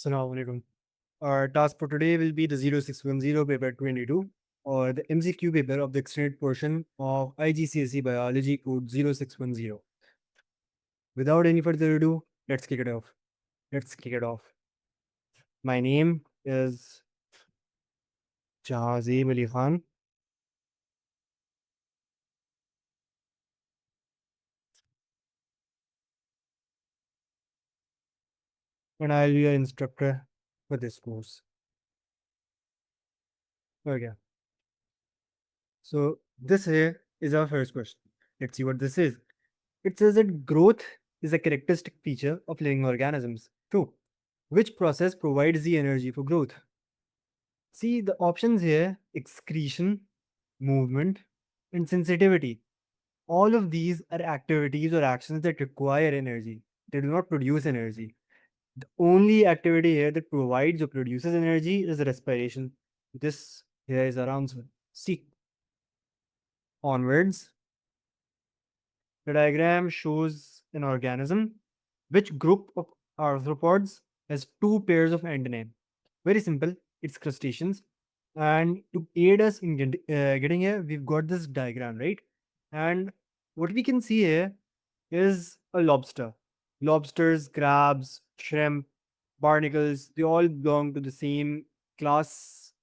Assalamu alaikum. Our task for today will be the 0610 paper 22 or the MCQ paper of the extended portion of IGCSE Biology code 0610. Without any further ado, let's kick it off. Let's kick it off. My name is Jahazim Ali Khan. And I'll be your instructor for this course. Okay. So this here is our first question. Let's see what this is. It says that growth is a characteristic feature of living organisms. True. Which process provides the energy for growth? See the options here: excretion, movement, and sensitivity. All of these are activities or actions that require energy. They do not produce energy. The only activity here that provides or produces energy is respiration. This here is our answer. See, onwards, the diagram shows an organism. Which group of arthropods has two pairs of antennae? Very simple. It's crustaceans. And to aid us in getting here, we've got this diagram, right? And what we can see here is a lobster. Lobsters, crabs, shrimp, barnacles, they all belong to the same class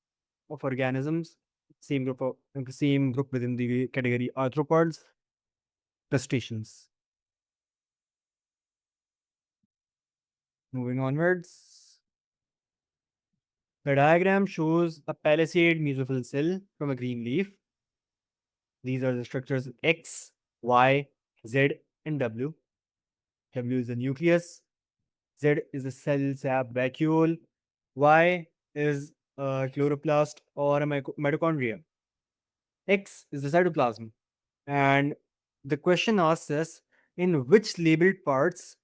of organisms, same group within the category arthropods, crustaceans. Moving onwards. The diagram shows a palisade mesophyll cell from a green leaf. These are the structures X, Y, Z, and W. W is the nucleus, Z is the cell sap vacuole, Y is a chloroplast or a mitochondria. X is the cytoplasm. And the question asks us, in which labeled parts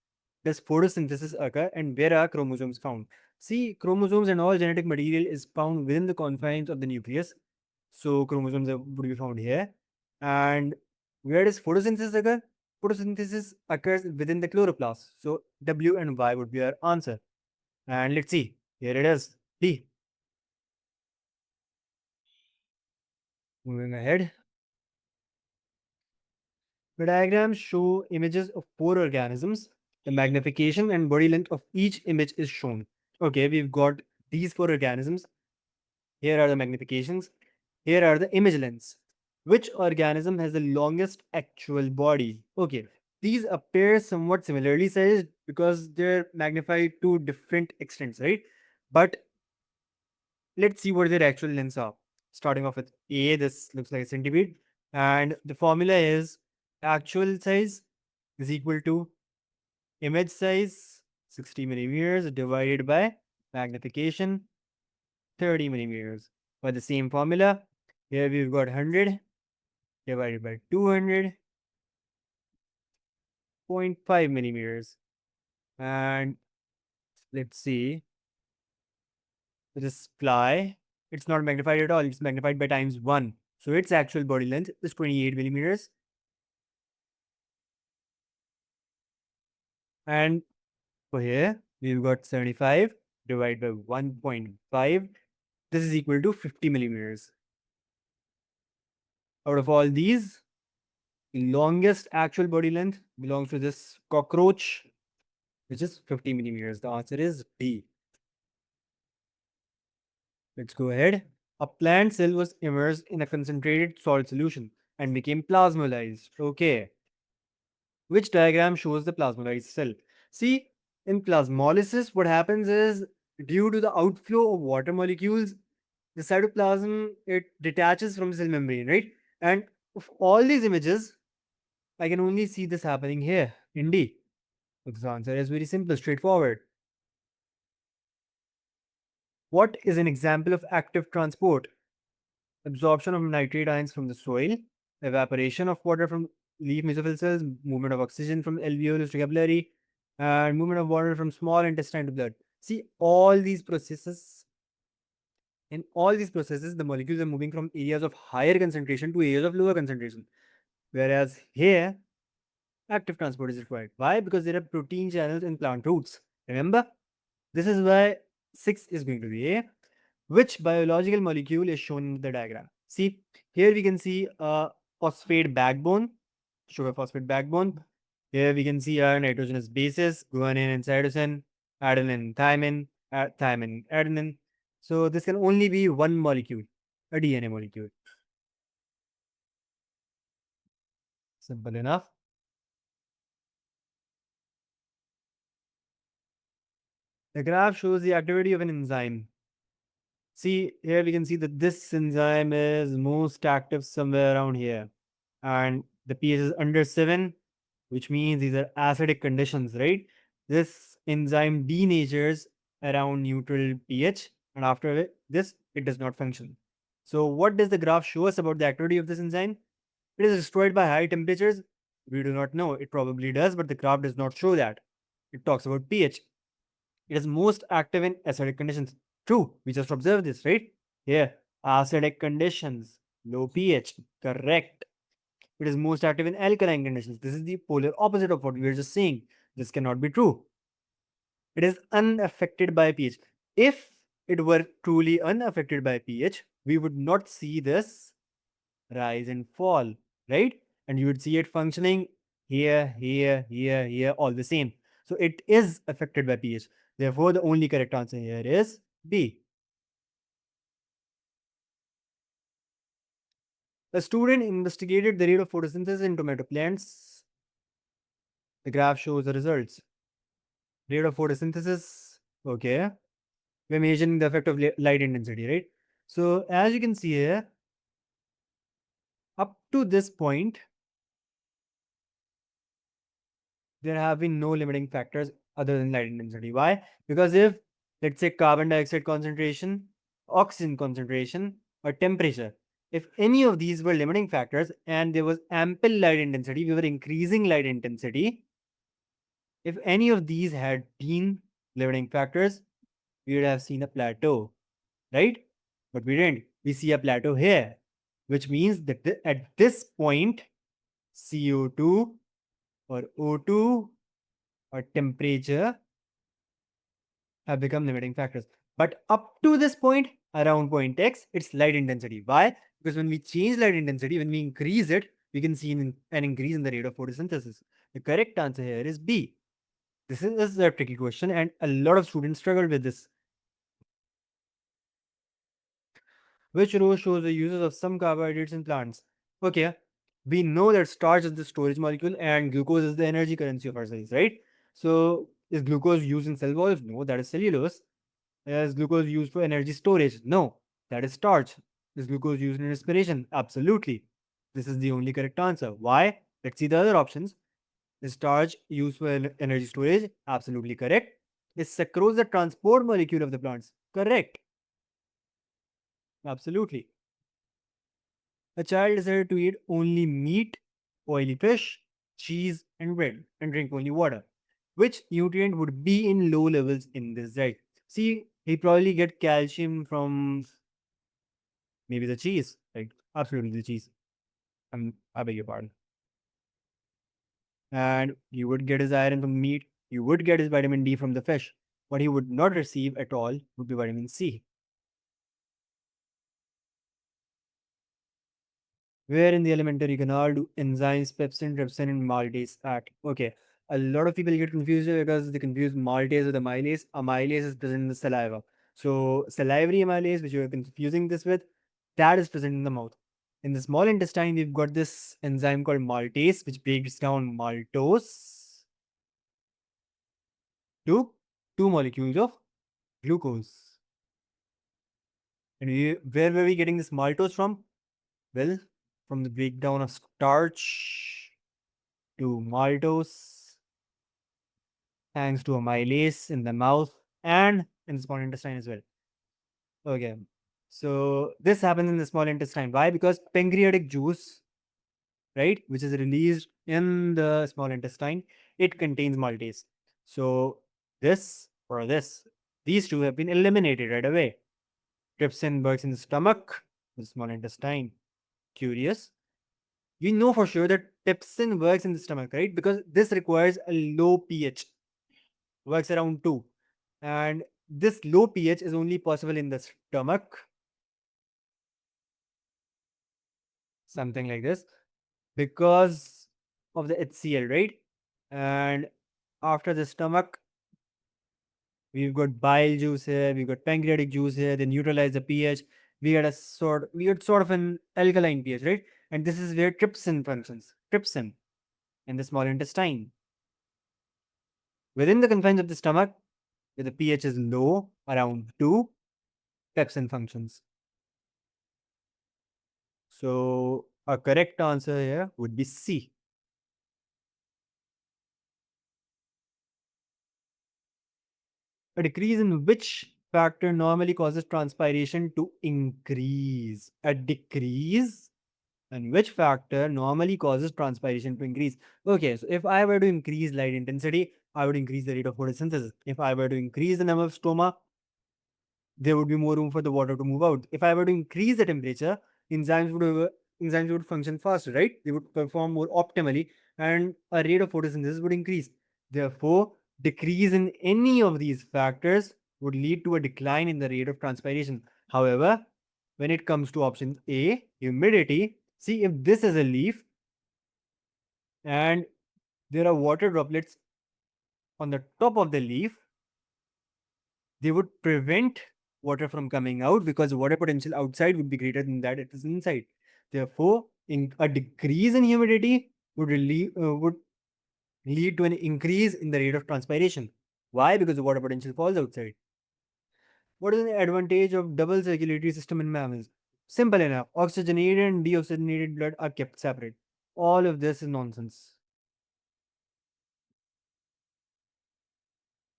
does photosynthesis occur and where are chromosomes found? See, chromosomes and all genetic material is found within the confines of the nucleus. So chromosomes would be found here. And where does photosynthesis occur? Photosynthesis occurs within the chloroplast. So W and Y would be our answer. And let's see. Here it is. D. Moving ahead. The diagrams show images of four organisms. The magnification and body length of each image is shown. Okay, we've got these four organisms. Here are the magnifications. Here are the image lengths. Which organism has the longest actual body? Okay, these appear somewhat similarly sized because they're magnified to different extents, right? But let's see what their actual lengths are. Starting off with A, this looks like a centipede. And the formula is actual size is equal to image size 60 millimeters divided by magnification 30 millimeters. By the same formula, here we've got 100 divided by 200.5 millimeters. And let's see, this fly, it's not magnified at all. It's magnified by times 1. So its actual body length is 28 millimeters. And for here, we've got 75 divided by 1.5. This is equal to 50 millimeters. Out of all these, the longest actual body length belongs to this cockroach, which is 50 millimeters. The answer is D. Let's go ahead. A plant cell was immersed in a concentrated salt solution and became plasmolized. Okay. Which diagram shows the plasmolized cell? See, in plasmolysis, what happens is due to the outflow of water molecules, the cytoplasm it detaches from the cell membrane, right? And of all these images, I can only see this happening here in D. So this answer is very simple, straightforward. What is an example of active transport? Absorption of nitrate ions from the soil, evaporation of water from leaf mesophyll cells, movement of oxygen from alveolus to capillary, and movement of water from small intestine to blood. See, in all these processes, the molecules are moving from areas of higher concentration to areas of lower concentration. Whereas here, active transport is required. Why? Because there are protein channels in plant roots. Remember? This is why 6 is going to be A. Which biological molecule is shown in the diagram? See, here we can see a phosphate backbone, sugar phosphate backbone. Here we can see a nitrogenous bases, guanine and cytosine, adenine, thymine, thymine, adenine. So this can only be one molecule, a DNA molecule. Simple enough. The graph shows the activity of an enzyme. See, here we can see that this enzyme is most active somewhere around here. And the pH is under 7, which means these are acidic conditions, right? This enzyme denatures around neutral pH, and after this, it does not function. So, what does the graph show us about the activity of this enzyme? It is destroyed by high temperatures. We do not know. It probably does, but the graph does not show that. It talks about pH. It is most active in acidic conditions. True, we just observed this, right? Here, acidic conditions, low pH, correct. It is most active in alkaline conditions. This is the polar opposite of what we were just saying. This cannot be true. It is unaffected by pH. If it were truly unaffected by pH, we would not see this rise and fall, right? And you would see it functioning here, here, here, here, all the same. So it is affected by pH. Therefore, the only correct answer here is B. A student investigated the rate of photosynthesis in tomato plants. The graph shows the results. Rate of photosynthesis, okay. We're measuring the effect of light intensity, right? So as you can see here, up to this point, there have been no limiting factors other than light intensity. Why? Because if, let's say, carbon dioxide concentration, oxygen concentration, or temperature, if any of these were limiting factors and there was ample light intensity, we were increasing light intensity. If any of these had been limiting factors, we would have seen a plateau, right? But we didn't. We see a plateau here, which means that at this point, CO2 or O2 or temperature have become limiting factors. But up to this point, around point X, it's light intensity. Why? Because when we change light intensity, when we increase it, we can see an increase in the rate of photosynthesis. The correct answer here is B. This is a tricky question, and a lot of students struggle with this. Which row shows the uses of some carbohydrates in plants? Okay, we know that starch is the storage molecule and glucose is the energy currency of our cells, right? So, is glucose used in cell walls? No, that is cellulose. Is glucose used for energy storage? No, that is starch. Is glucose used in respiration? Absolutely. This is the only correct answer. Why? Let's see the other options. Is starch used for energy storage? Absolutely correct. Is sucrose the transport molecule of the plants? Correct. Absolutely. A child decided to eat only meat, oily fish, cheese, and bread, and drink only water. Which nutrient would be in low levels in this diet? See, he probably get calcium from maybe the cheese, right? Absolutely the cheese. I beg your pardon. And he would get his iron from meat. He would get his vitamin D from the fish. What he would not receive at all would be vitamin C. Where in the elementary canal do enzymes pepsin, trypsin, and maltase act? Okay, a lot of people get confused here because they confuse maltase with amylase. Amylase is present in the saliva. So salivary amylase, which you are confusing this with, that is present in the mouth. In the small intestine, we've got this enzyme called maltase, which breaks down maltose to two molecules of glucose. And where were we getting this maltose from? Well, from the breakdown of starch to maltose, thanks to amylase in the mouth and in the small intestine as well. Okay. So this happens in the small intestine. Why? Because pancreatic juice, right, which is released in the small intestine, it contains maltase. So this or this, these two have been eliminated right away. Trypsin works in the stomach, the small intestine. Curious. We know for sure that trypsin works in the stomach, right? Because this requires a low pH, works around 2. And this low pH is only possible in the stomach, something like this, because of the HCl, right? And after the stomach, we've got bile juice here, we've got pancreatic juice here, they neutralize the pH. We get sort of an alkaline pH, right? And this is where trypsin functions. Trypsin in the small intestine. Within the confines of the stomach, where the pH is low, around 2, trypsin functions. So a correct answer here would be C. A decrease in which factor normally causes transpiration to increase? A decrease in which factor normally causes transpiration to increase? Okay, so if I were to increase light intensity, I would increase the rate of photosynthesis. If I were to increase the number of stoma, there would be more room for the water to move out. If I were to increase the temperature, enzymes would enzymes would function faster, right? They would perform more optimally, and a rate of photosynthesis would increase. Therefore, decrease in any of these factors would lead to a decline in the rate of transpiration. However, when it comes to option A, humidity, see if this is a leaf and there are water droplets on the top of the leaf, they would prevent water from coming out because the water potential outside would be greater than that it is inside. Therefore, in a decrease in humidity would lead to an increase in the rate of transpiration. Why? Because the water potential falls outside. What is the advantage of double circulatory system in mammals? Simple enough. Oxygenated and deoxygenated blood are kept separate. All of this is nonsense.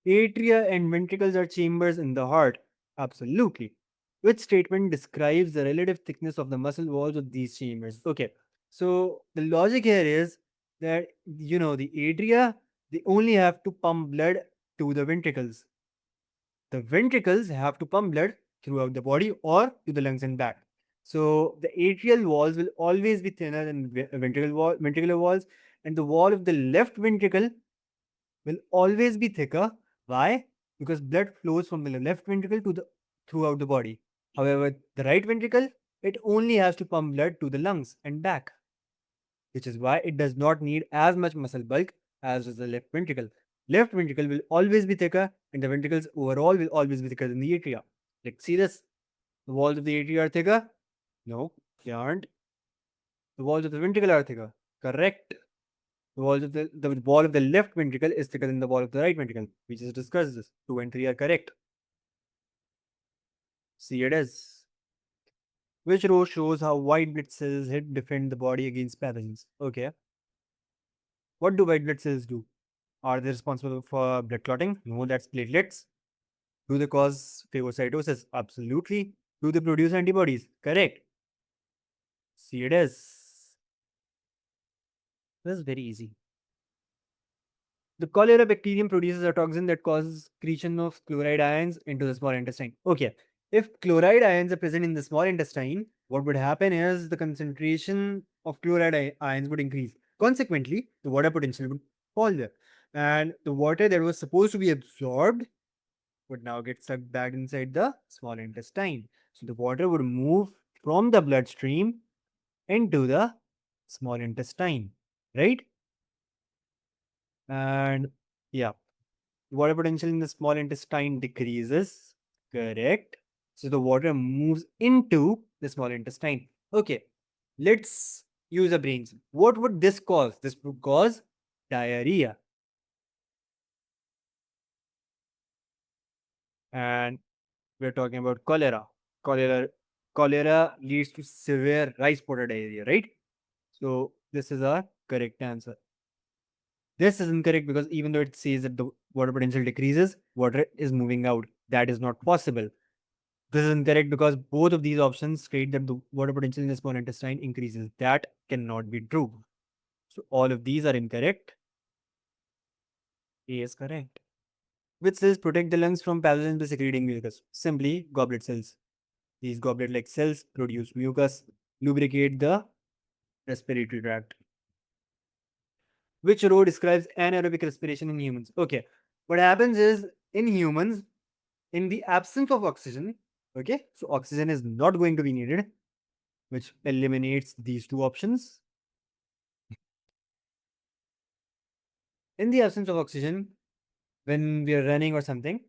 Atria and ventricles are chambers in the heart. Absolutely. Which statement describes the relative thickness of the muscle walls of these chambers? Okay. So the logic here is that, the atria, they only have to pump blood to the ventricles. The ventricles have to pump blood throughout the body or to the lungs and back. So the atrial walls will always be thinner than ventricular walls, and the wall of the left ventricle will always be thicker. Why? Because blood flows from the left ventricle to the throughout the body. However, the right ventricle, it only has to pump blood to the lungs and back, which is why it does not need as much muscle bulk as does the left ventricle. Left ventricle will always be thicker, and the ventricles overall will always be thicker than the atria. Like, see this? The walls of the atria are thicker? No, they aren't. The walls of the ventricle are thicker. Correct. The wall of the left ventricle is thicker than the wall of the right ventricle. We just discussed this. 2 and 3 are correct. See, it is. Which row shows how white blood cells help defend the body against pathogens? Okay. What do white blood cells do? Are they responsible for blood clotting? No, that's platelets. Do they cause phagocytosis? Absolutely. Do they produce antibodies? Correct. See, it is. This is very easy. The cholera bacterium produces a toxin that causes excretion of chloride ions into the small intestine. Okay, if chloride ions are present in the small intestine, what would happen is the concentration of chloride ions would increase. Consequently, the water potential would fall there. And the water that was supposed to be absorbed would now get sucked back inside the small intestine. So the water would move from the bloodstream into the small intestine, right? And yeah, water potential in the small intestine decreases. Correct. So the water moves into the small intestine. Okay, let's use a brains. What would this cause? This would cause diarrhea. And we're talking about cholera. Cholera, cholera leads to severe rice powder diarrhea, right? So this is our correct answer. This is incorrect because even though it says that the water potential decreases, water is moving out. That is not possible. This is incorrect because both of these options state that the water potential in the small intestine increases. That cannot be true. So all of these are incorrect. A is correct. Which cells protect the lungs from pathogens by secreting mucus? Simply goblet cells. These goblet-like cells produce mucus, lubricate the respiratory tract. Which row describes anaerobic respiration in humans? Okay, what happens is in humans, In the absence of oxygen, okay, so oxygen is not going to be needed, which eliminates these two options. In the absence of oxygen, when we are running or something,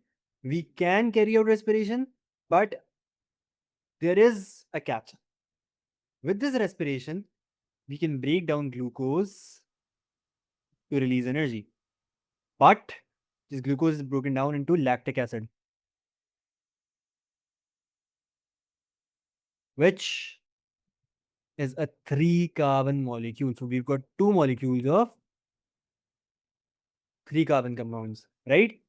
we can carry out respiration, but there is a catch. With this respiration, we can break down glucose to release energy. But this glucose is broken down into lactic acid, which is a 3 carbon molecule. So we've got two molecules of 3 carbon compounds, right?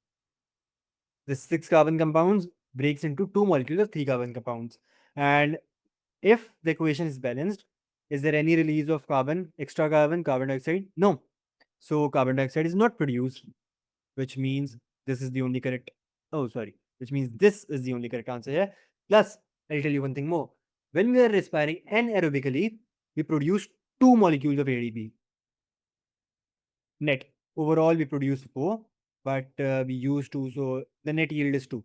The 6 carbon compounds breaks into two molecules of 3 carbon compounds. And if the equation is balanced, is there any release of carbon, extra carbon dioxide? No. So carbon dioxide is not produced, which means this is the only correct. Oh, sorry. Which means this is the only correct answer here. Plus, I'll tell you one thing more. When we are respiring anaerobically, we produce two molecules of ADP. Net. Overall, we produce four, but we use two, so the net yield is two.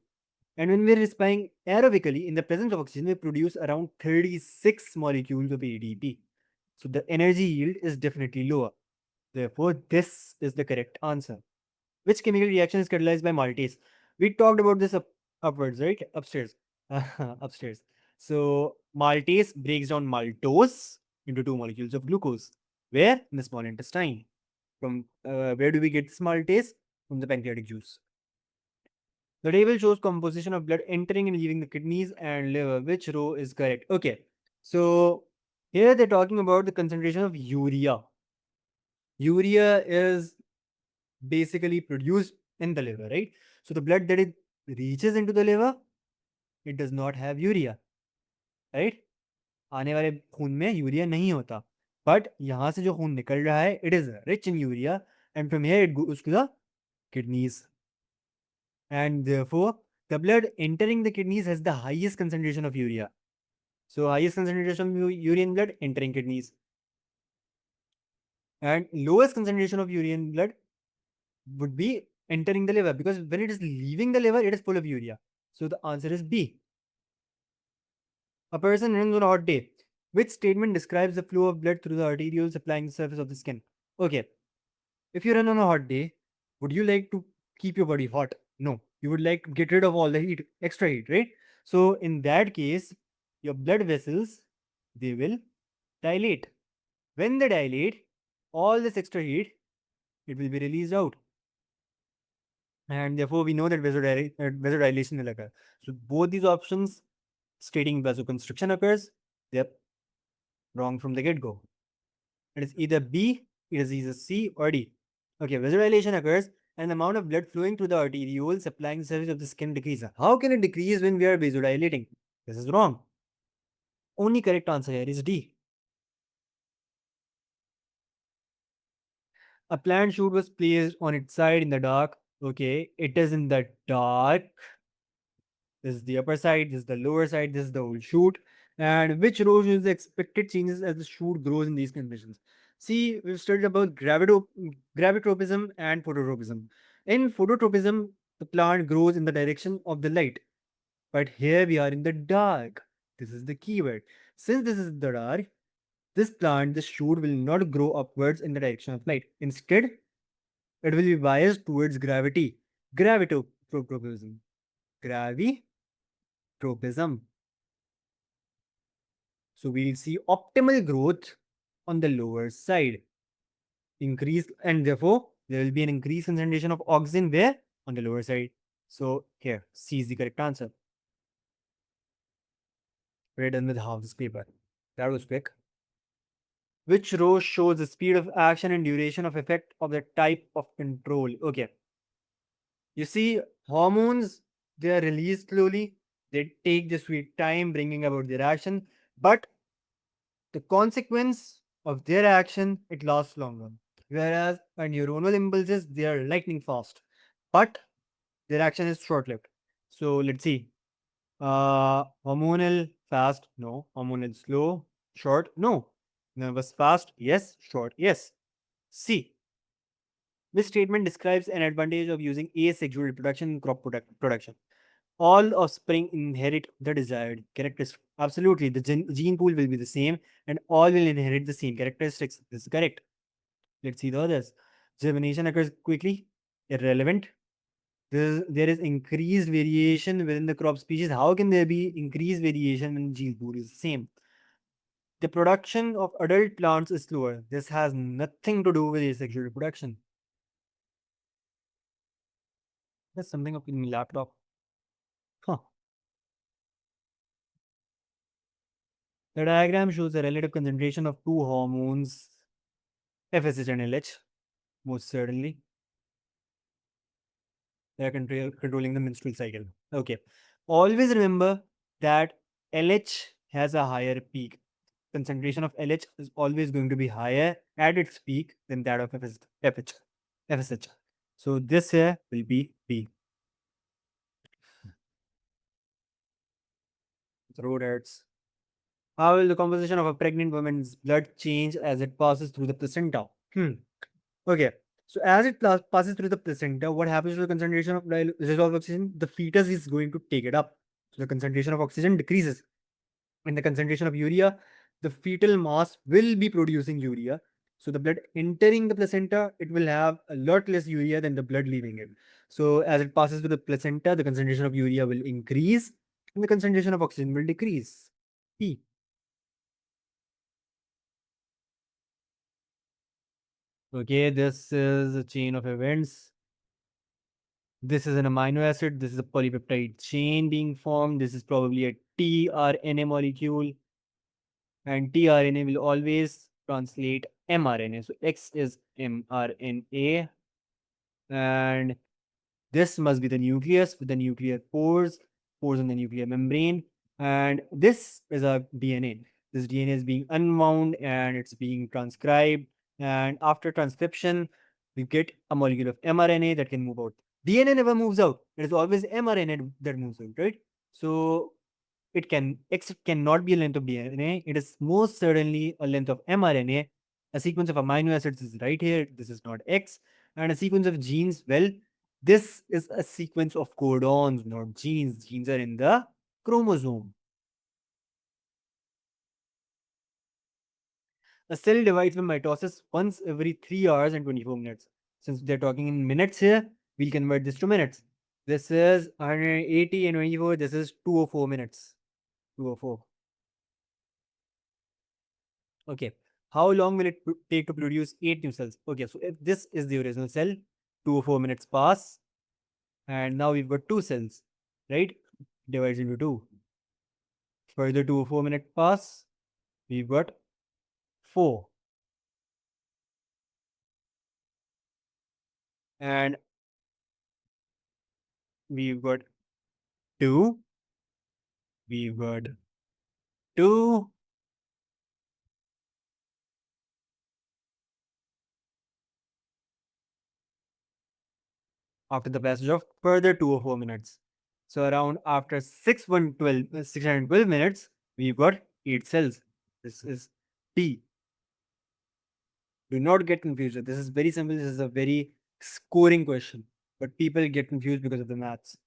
And when we're respiring aerobically, in the presence of oxygen, we produce around 36 molecules of ADP. So the energy yield is definitely lower. Therefore, this is the correct answer. Which chemical reaction is catalyzed by maltase? We talked about this upwards, right? Upstairs. Upstairs. So maltase breaks down maltose into two molecules of glucose. Where? In the small intestine. From where do we get this maltase? From the pancreatic juice. The table shows composition of blood entering and leaving the kidneys and liver. Which row is correct? Okay. So here they're talking about the concentration of urea. Urea is basically produced in the liver, right? So the blood that it reaches into the liver, it does not have urea, right? आने वाले खून में urea नहीं होता, but यहाँ से जो खून निकल रहा है, it is rich in urea, and from here it goes to the kidneys, and therefore the blood entering the kidneys has the highest concentration of urea. So highest concentration of urea in blood entering kidneys, and lowest concentration of urea in blood would be entering the liver, because when it is leaving the liver, it is full of urea. So the answer is B. A person runs on a hot day. Which statement describes the flow of blood through the arterioles supplying the surface of the skin? Okay. If you run on a hot day, would you like to keep your body hot? No. You would like to get rid of all the heat, extra heat, right? So in that case, your blood vessels, they will dilate. When they dilate, all this extra heat, it will be released out. And therefore, we know that vasodilation will occur. So both these options stating vasoconstriction occurs, they're wrong from the get-go. It is either B, it is either C or D. Okay, vasodilation occurs and the amount of blood flowing through the arteriole supplying the surface of the skin decreases. How can it decrease when we are vasodilating? This is wrong. Only correct answer here is D. A plant shoot was placed on its side in the dark. Okay, it is in the dark. This is the upper side, this is the lower side, this is the whole shoot. And which row shows the expected changes as the shoot grows in these conditions? See, we've studied about gravitropism and phototropism. In phototropism, the plant grows in the direction of the light. But here we are in the dark. This is the keyword. Since this is the dark, this plant, this shoot will not grow upwards in the direction of light. Instead, it will be biased towards gravity. Gravitropism. Gravitropism. So we'll see optimal growth on the lower side. Increase, and therefore there will be an increased concentration of oxygen where? On the lower side. So here, C is the correct answer. We're done with half this paper. That was quick. Which row shows the speed of action and duration of effect of the type of control? Okay. You see, hormones, they are released slowly. They take the sweet time bringing about their action. But the consequence of their action, it lasts longer. Whereas neuronal impulses, they are lightning fast, but their action is short-lived. So let's see. Hormonal fast, no. Hormonal slow, short, no. Nervous fast, yes. Short, yes. C. This statement describes an advantage of using asexual reproduction in crop production. all offspring inherit the desired characteristics. Absolutely, the gene pool will be the same and all will inherit the same characteristics. This is correct. Let's see the others. Germination occurs quickly, irrelevant. There is increased variation within the crop species. How can there be increased variation when gene pool is the same? The production of adult plants is slower. This has nothing to do with asexual reproduction. That's something up in my laptop. Huh. The diagram shows the relative concentration of two hormones, FSH and LH, most certainly. They are controlling the menstrual cycle. Okay. Always remember that LH has a higher peak. Concentration of LH is always going to be higher at its peak than that of FSH. So this here will be B. Throat hurts. How will the composition of a pregnant woman's blood change as it passes through the placenta? Okay. So as it passes through the placenta, what happens to the concentration of dissolved oxygen? The fetus is going to take it up. So the concentration of oxygen decreases. And the concentration of urea, the fetal mass will be producing urea. So the blood entering the placenta, it will have a lot less urea than the blood leaving it. So as it passes through the placenta, the concentration of urea will increase and the concentration of oxygen will decrease. P. Okay, this is a chain of events. This is an amino acid. This is a polypeptide chain being formed. This is probably a tRNA molecule. And tRNA will always translate mRNA. So X is mRNA. And this must be the nucleus with the nuclear pores, pores in the nuclear membrane. And this is a DNA. This DNA is being unwound and it's being transcribed. And after transcription, we get a molecule of mRNA that can move out. DNA never moves out. It is always mRNA that moves out, right? So X cannot be a length of DNA. It is most certainly a length of mRNA. A sequence of amino acids is right here. This is not X. And a sequence of genes, well, this is a sequence of codons, not genes. Genes are in the chromosome. A cell divides by mitosis once every 3 hours and 24 minutes. Since they're talking in minutes here, we'll convert this to minutes. This is 180 and 24. This is 204 minutes. 204. Okay. How long will it take to produce 8 new cells? Okay, so if this is the original cell, 204 minutes pass, and now we've got 2 cells, right? Divides into 2. Further 204 minutes pass, we've got 4. And we've got 2, we've got 2. After the passage of further 204 minutes. So around after 612 minutes, we've got 8 cells. This is T. Do not get confused. This is very simple. This is a very scoring question. But people get confused because of the maths.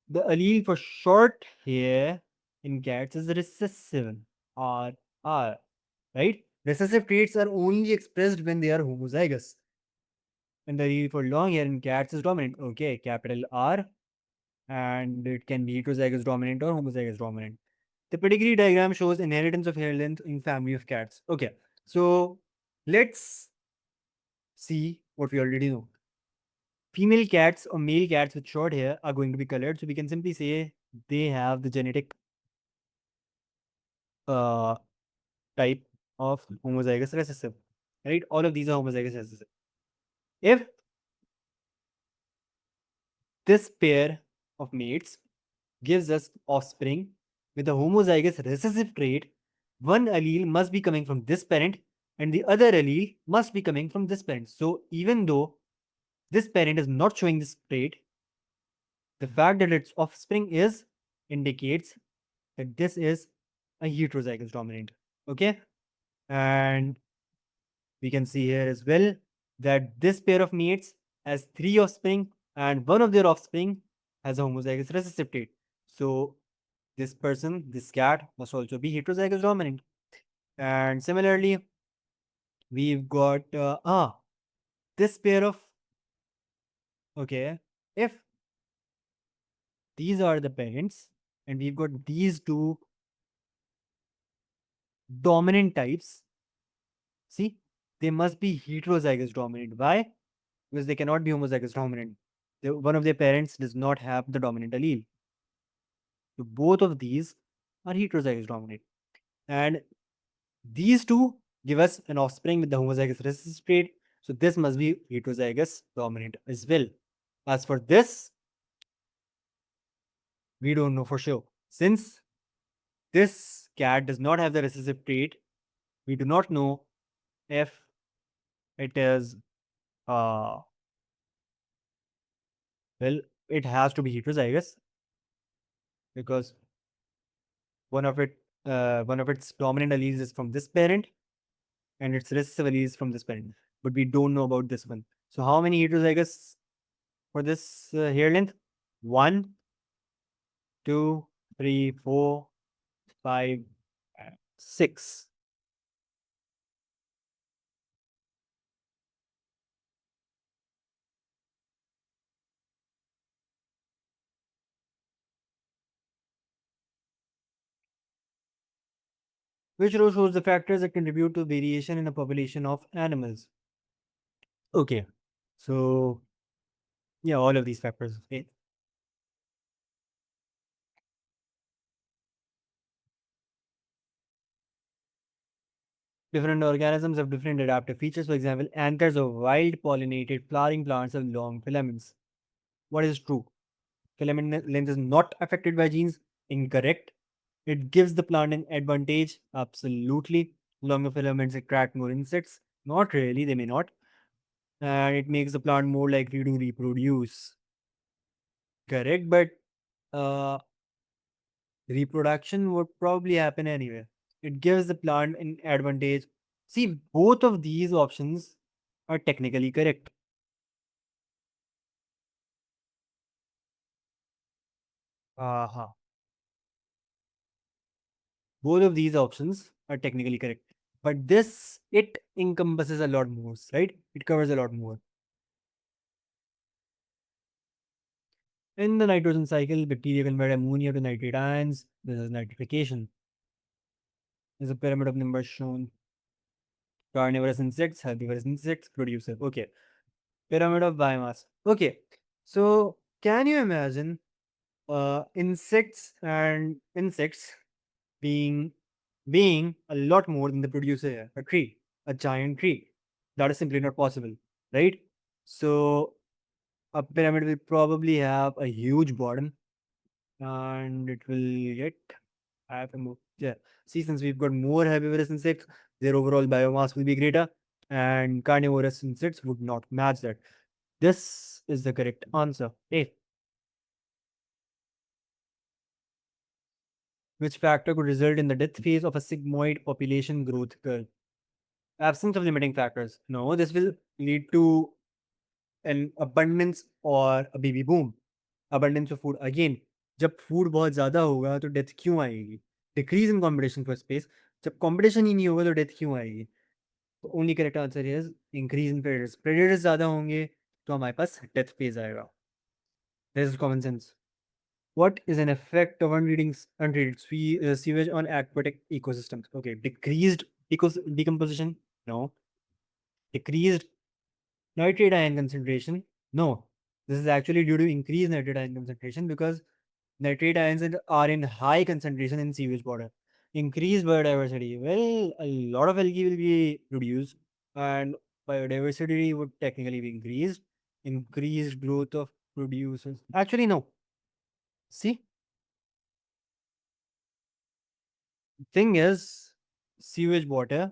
The allele for short hair in cats is recessive. R. Right? Recessive traits are only expressed when they are homozygous. And the allele for long hair in cats is dominant. Okay, capital R. And it can be heterozygous dominant or homozygous dominant. The pedigree diagram shows inheritance of hair length in family of cats. Okay, so let's see what we already know. Female cats or male cats with short hair are going to be colored. So we can simply say they have the genetic uh, type of homozygous recessive. Right? All of these are homozygous recessive. If this pair of mates gives us offspring with a homozygous recessive trait, one allele must be coming from this parent and the other allele must be coming from this parent. So even though this parent is not showing this trait, the fact that its offspring is indicates that this is a heterozygous dominant. Okay. And we can see here as well that this pair of mates has 3 offspring and one of their offspring has a homozygous recessive trait. So this person, this cat, must also be heterozygous dominant. And similarly, we've got this pair of, okay, if these are the parents and we've got these two dominant types, see, they must be heterozygous dominant. Why? Because they cannot be homozygous dominant. One of their parents does not have the dominant allele. So both of these are heterozygous dominant. And these two give us an offspring with the homozygous recessive trait. So this must be heterozygous dominant as well. As for this, we don't know for sure. Since this cat does not have the recessive trait, we do not know if it is, well, it has to be heterozygous because one of its dominant alleles is from this parent and its recessive allele is from this parent. But we don't know about this one. So how many heterozygous for this hair length? 1, 2, 3, 4, 5, 6. Which row shows the factors that contribute to variation in a population of animals? Okay, so yeah, all of these factors. Okay. Different organisms have different adaptive features. For example, anthers of wild pollinated flowering plants have long filaments. What is true? Filament length is not affected by genes. Incorrect. It gives the plant an advantage. Absolutely. Longer filaments attract more insects. Not really, they may not. And it makes the plant more likely to reproduce. Correct, but uh, reproduction would probably happen anyway. It gives the plant an advantage. See, both of these options are technically correct. Uh-huh. Both of these options are technically correct. But this, it encompasses a lot more, right? It covers a lot more. In the nitrogen cycle, bacteria convert ammonia to nitrate ions. This is nitrification. There's a pyramid of numbers shown. Carnivorous insects, herbivorous insects, producer. Okay. Pyramid of biomass. Okay. So can you imagine insects being being a lot more than the producer here, a tree, a giant tree? That is simply not possible, right? So a pyramid will probably have a huge bottom and it will get have a more, yeah. See, since we've got more herbivorous insects, their overall biomass will be greater, and carnivorous insects would not match that. This is the correct answer. A. Which factor could result in the death phase of a sigmoid population growth curve? Absence of limiting factors. No, this will lead to an abundance or a baby boom. Abundance of food. Again, जब food बहुत ज्यादा होगा तो death क्यों आएगी? Decrease in competition for space. जब competition ही नहीं होगा तो डेथ क्यों आएगी? तो only correct answer is increase in predators. Predators ज्यादा होंगे तो हमारे पास डेथ फेज आएगा. This is common sense. What is an effect of untreated sewage on aquatic ecosystems? Okay, decreased decomposition? No. Decreased nitrate ion concentration? No. This is actually due to increased nitrate ion concentration because nitrate ions are in high concentration in sewage water. Increased biodiversity. Well, a lot of algae will be produced and biodiversity would technically be increased. Increased growth of producers. Actually, no. See, thing is, sewage water,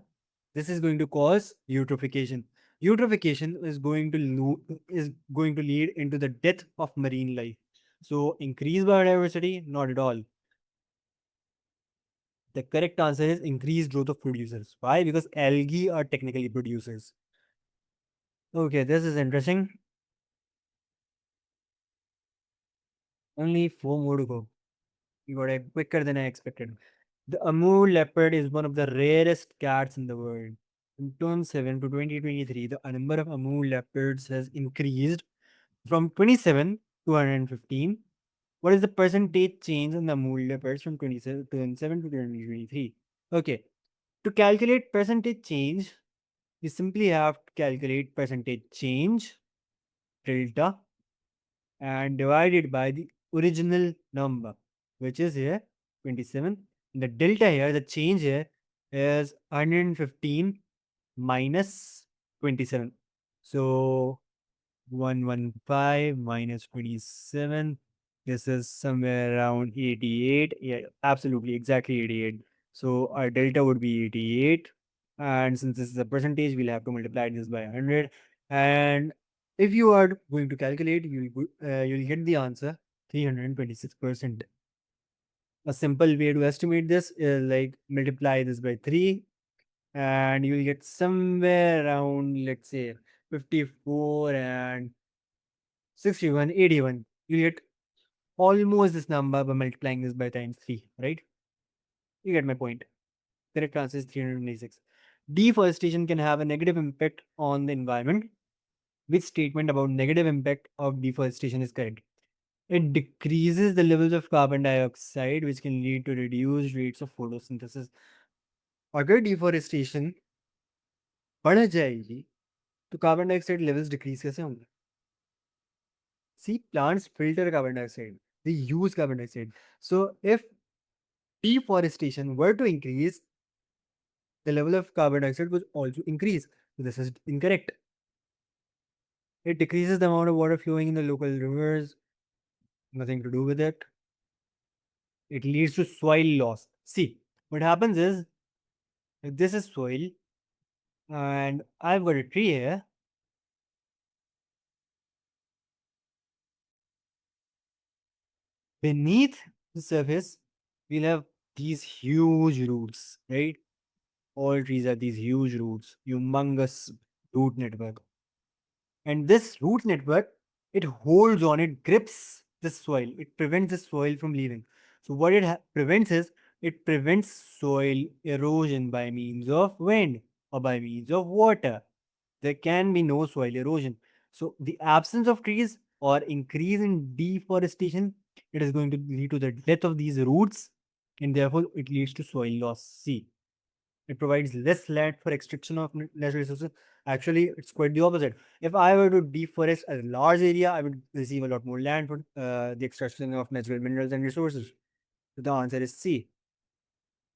this is going to cause eutrophication. Eutrophication is going to lead into the death of marine life. So increase biodiversity, not at all. The correct answer is increased growth of producers. Why? Because algae are technically producers. Okay, this is interesting. Only 4 more to go. You got it quicker than I expected. The Amur leopard is one of the rarest cats in the world. From 2007 to 2023, the number of Amur leopards has increased from 27 to 115. What is the percentage change in the Amur leopards from 2007 to 2023? Okay, to calculate percentage change, you simply have to calculate percentage change delta and divide it by the original number, which is here 27. The delta here, the change here is 115 minus 27. So 115 minus 27. This is somewhere around 88. Yeah, absolutely, exactly 88. So our delta would be 88. And since this is a percentage, we'll have to multiply this by 100. And if you are going to calculate, you'll get the answer 326%. A simple way to estimate this is like multiply this by 3 and you'll get somewhere around, let's say, 54 and 61, 81. You get almost this number by multiplying this by times 3, right? You get my point. Correct answer is 396. Deforestation can have a negative impact on the environment. Which statement about negative impact of deforestation is correct? It decreases the levels of carbon dioxide, which can lead to reduced rates of photosynthesis. अगर deforestation बढ़ जाएगी तो carbon dioxide levels decrease कैसे होंगे? See, plants filter carbon dioxide. They use carbon dioxide. So if deforestation were to increase, the level of carbon dioxide would also increase. So this is incorrect. It decreases the amount of water flowing in the local rivers. Nothing to do with it. It leads to soil loss. See, what happens is, if this is soil, and I've got a tree here, beneath the surface, we'll have these huge roots, right? All trees have these huge roots, humongous root network. And this root network, it holds on, it grips the soil, it prevents the soil from leaving. So what it prevents is, it prevents soil erosion by means of wind or by means of water. There can be no soil erosion. So the absence of trees or increase in deforestation, it is going to lead to the death of these roots, and therefore it leads to soil loss. See, it provides less land for extraction of natural resources. Actually, it's quite the opposite. If I were to deforest a large area, I would receive a lot more land for the extraction of natural minerals and resources. So the answer is C.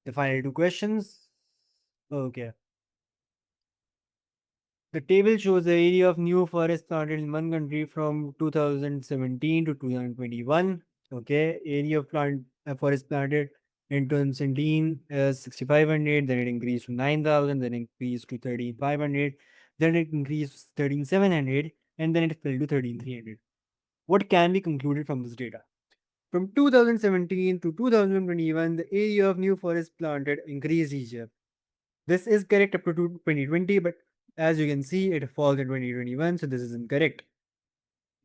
The final two questions. Okay. The table shows the area of new forest planted in one country from 2017 to 2021. Okay, area of forest planted in 2017 is 6,500, then it increased to 9,000, then increased to 13,500, then it increased to 13,700, and then it fell to 13,300. What can be concluded from this data? From 2017 to 2021, the area of new forest planted increased each year. This is correct up to 2020, but as you can see, it falls in 2021, so this is incorrect.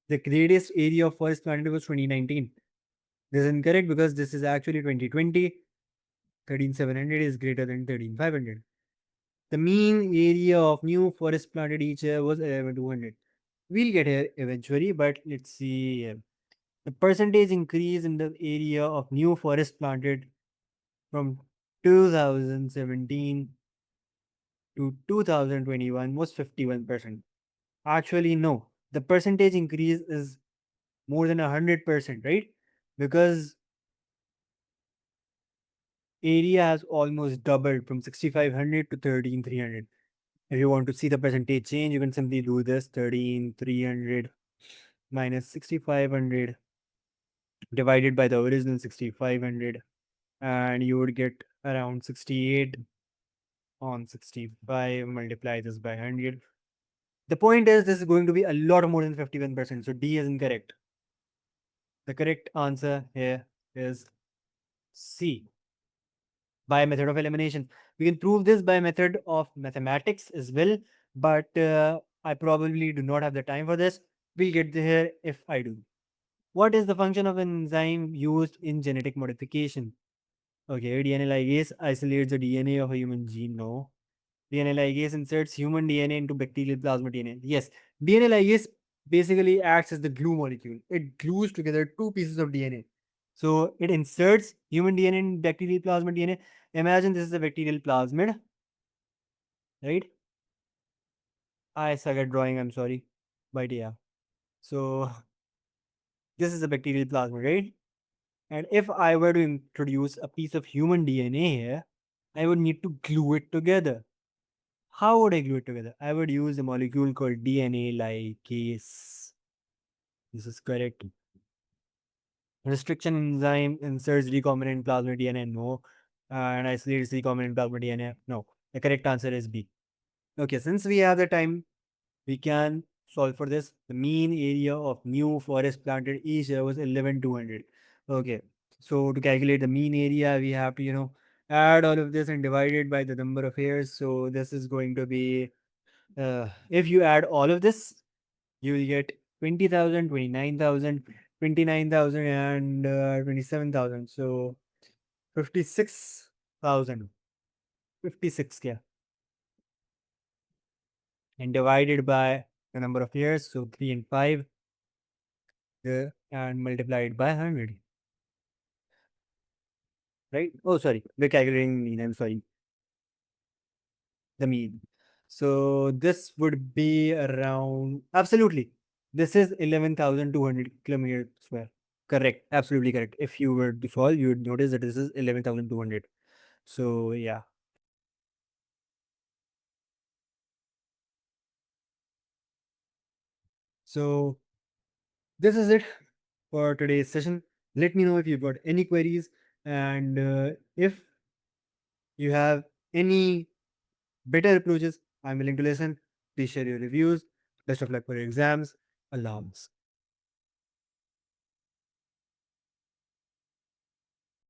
The greatest area of forest planted was 2019. This is incorrect because this is actually 2020. 13,700 is greater than 13,500. The mean area of new forest planted each year was 11,200. We'll get here eventually, but let's see here. The percentage increase in the area of new forest planted from 2017 to 2021 was 51%. Actually, no. The percentage increase is more than 100%, right? Because area has almost doubled from 6,500 to 13,300. If you want to see the percentage change, you can simply do this 13,300 minus 6,500 divided by the original 6,500, and you would get around 68 on 65. Multiply this by 100. The point is, this is going to be a lot more than 51%. So D is incorrect. The correct answer here is C, by method of elimination. We can prove this by method of mathematics as well, but I probably do not have the time for this. We'll get there if I do. What is the function of an enzyme used in genetic modification? Okay, DNA ligase isolates the DNA of a human gene. No. DNA ligase inserts human DNA into bacterial plasmid DNA. Yes, DNA ligase basically acts as the glue molecule. It glues together two pieces of DNA. So it inserts human DNA in bacterial plasmid DNA. Imagine this is a bacterial plasmid, right? I suck at drawing, I'm sorry. But yeah. So this is a bacterial plasmid, right? And if I were to introduce a piece of human DNA here, I would need to glue it together. How would I glue it together? I would use a molecule called DNA ligase. This is correct. Restriction enzyme inserts recombinant plasmid DNA. No. And isolates recombinant plasmid DNA. No. The correct answer is B. Okay, since we have the time, we can solve for this. The mean area of new forest planted each year was 11,200. Okay, so to calculate the mean area, we have to, add all of this and divide it by the number of years. So this is going to be, if you add all of this, you will get 20,000, 29,000, 29,000, and 27,000. So 56,000, 56, yeah, and divided by the number of years. So 3 and 5, and multiplied by 100, right? Oh, sorry, we're calculating mean. I'm sorry, the mean. So this would be around, absolutely. This is 11,200 kilometers square. Correct. Absolutely correct. If you were to solve, you would notice that this is 11,200. So yeah. So this is it for today's session. Let me know if you've got any queries, and if you have any better approaches, I'm willing to listen. Please share your reviews. Best of luck for your exams. Allah Hafiz.